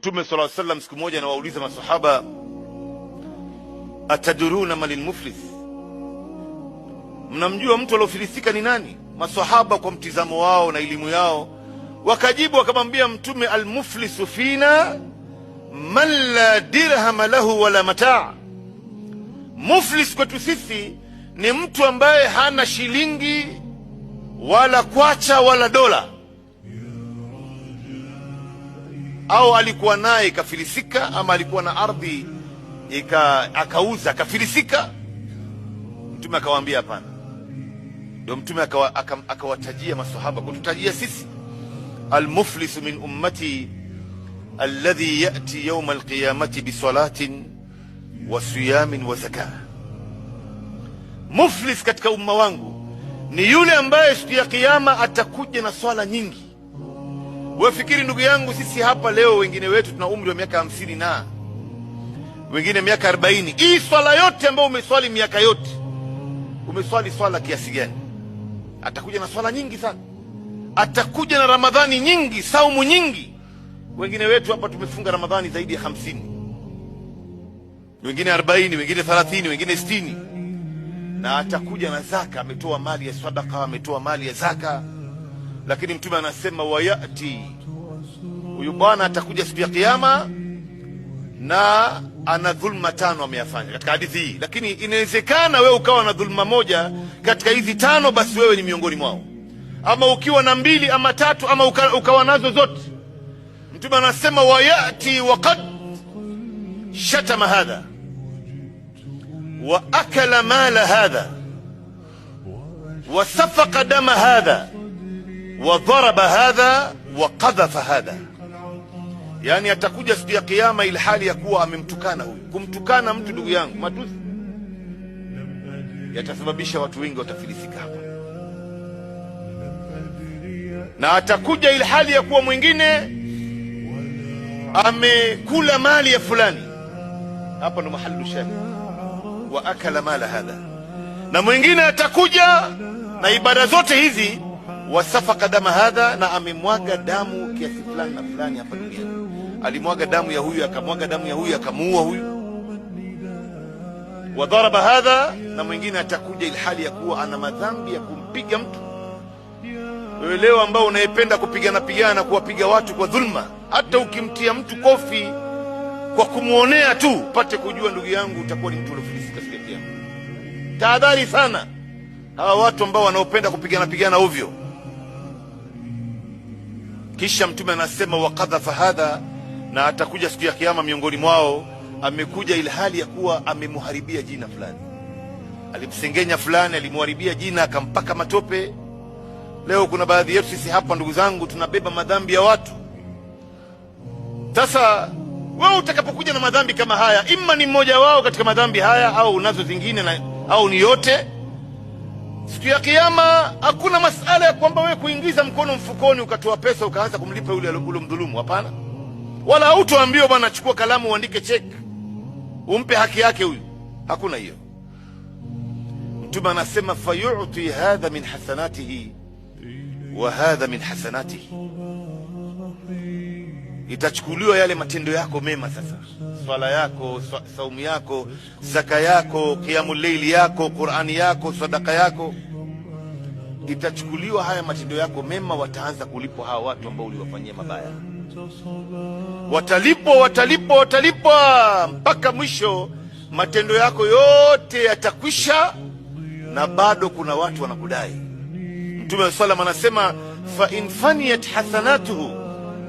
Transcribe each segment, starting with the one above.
Mtume sallallahu alaihi wasallam siku moja anawauliza masahaba, ataduruna malil muflis, mnamjua mtu aliofilisika ni nani? Masahaba kwa mtizamo wao na elimu yao wakajibu wakamwambia Mtume, almuflisu fina man la dirham lahu wala mataa. Muflis kwetu sisi ni mtu ambaye hana shilingi wala kwacha wala dola, au alikuwa naye ikafilisika, ama alikuwa na ardhi akauza akafilisika. Mtume akawaambia hapana. Ndio Mtume akawatajia masahaba kututajia sisi, almuflisu min ummati alladhi yati yawma alqiyamati bisalatin wa siyamin wa zakah. Muflis katika umma wangu ni yule ambaye siku ya kiyama atakuja na swala nyingi. Wewe fikiri ndugu yangu, sisi hapa leo wengine wetu tuna umri wa miaka 50 na wengine miaka 40. Hii swala yote ambayo umeswali miaka yote, umeswali swala kiasi gani? Atakuja na swala nyingi sana, atakuja na Ramadhani nyingi, saumu nyingi. Wengine wetu hapa tumefunga Ramadhani zaidi ya 50, wengine 40, wengine 30, wengine 60. Na atakuja na zaka, ametoa mali ya sadaka, ametoa mali ya zaka. Lakini Mtume anasema wayati, huyu bwana atakuja siku ya kiyama na ana dhulma 5 ameyafanya katika hadithi hii. Lakini inawezekana wewe ukawa na dhulma moja katika hizi 5, basi wewe ni miongoni mwao, ama ukiwa na 2 ama 3 ama ukawa nazo zote. Mtume anasema wayati waqad shatama hadha wa akala mala hadha wa safaqa dama hadha wa dharaba hadha wa qadhafa hadha. Yani atakuja siku ya kiyama ili hali ya kuwa amemtukana huyu. Kumtukana mtu, ndugu yangu, matusi yatasababisha watu wengi watafilisika hapa. Na atakuja ili hali ya kuwa mwingine amekula mali ya fulani, hapa ndo mahalu shahid, wa akala mala hadha. Na mwingine atakuja na ibada zote hizi, wasafaka dama hadha, na amemwaga damu kiasi fulani na fulani hapa duniani. Alimwaga damu ya huyu, akamwaga damu ya huyu, akamuua huyu. Wadharaba hadha, na mwingine atakuja ili hali ya kuwa ana madhambi ya kumpiga mtu. Wewe leo ambao unaipenda kupigana na kuwapiga watu kwa dhulma, hata ukimtia mtu kofi kwa kumuonea tu, pate kujua ndugu yangu, utakuwa ni mtu uliofilisika siku ya kiyama. Tahadhari sana hawa watu ambao wanaopenda kupigana ovyo. Kisha Mtume anasema waqadhafa hadha, na atakuja siku ya kiyama miongoni mwao amekuja ili hali ya kuwa amemuharibia jina fulani, alimsengenya fulani, alimuharibia jina, akampaka matope. Leo kuna baadhi yetu sisi hapa, ndugu zangu, tunabeba madhambi ya watu. Sasa wewe utakapokuja na madhambi kama haya, imma ni mmoja wao katika madhambi haya au unazo zingine, au ni yote, siku ya kiyama hakuna masala ya kwamba wewe kuingiza mkono mfukoni ukatoa pesa ukaanza kumlipa yule aliyomdhulumu. Hapana. Wala hautoambiwa bwana chukua kalamu uandike check umpe haki yake huyu. Hakuna hiyo. Mtume anasema fayu'ti hadha min hasanatihi wa hadha min hasanatihi, itachukuliwa yale matendo yako mema. Sasa swala yako, saumu yako, zaka yako, qiyamul layli yako, Qur'ani yako, sadaka yako, itachukuliwa haya matendo yako mema. Wataanza kulipwa hawa watu ambao uliwafanyia mabaya, watalipwa mpaka mwisho. Matendo yako yote yatakwisha, na bado kuna watu wanakudai. Mtume sallam anasema fa in faniyat hasanatuhu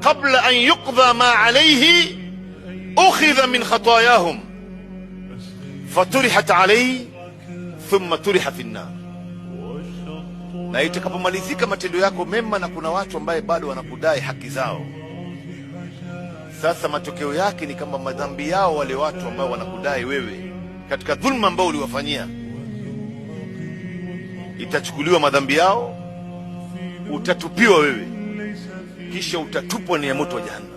qabla an yuqdha ma alayhi ukhidha min khatayahum faturihat alayhi thumma turiha fi an-nar. Na itakapomalizika matendo yako mema na kuna watu ambaye bado wanakudai haki zao, sasa matokeo yake ni kama madhambi yao wale watu ambao wanakudai wewe katika dhulma ambao uliwafanyia, itachukuliwa madhambi yao, utatupiwa wewe, kisha utatupwa ni ya moto wa jahannam.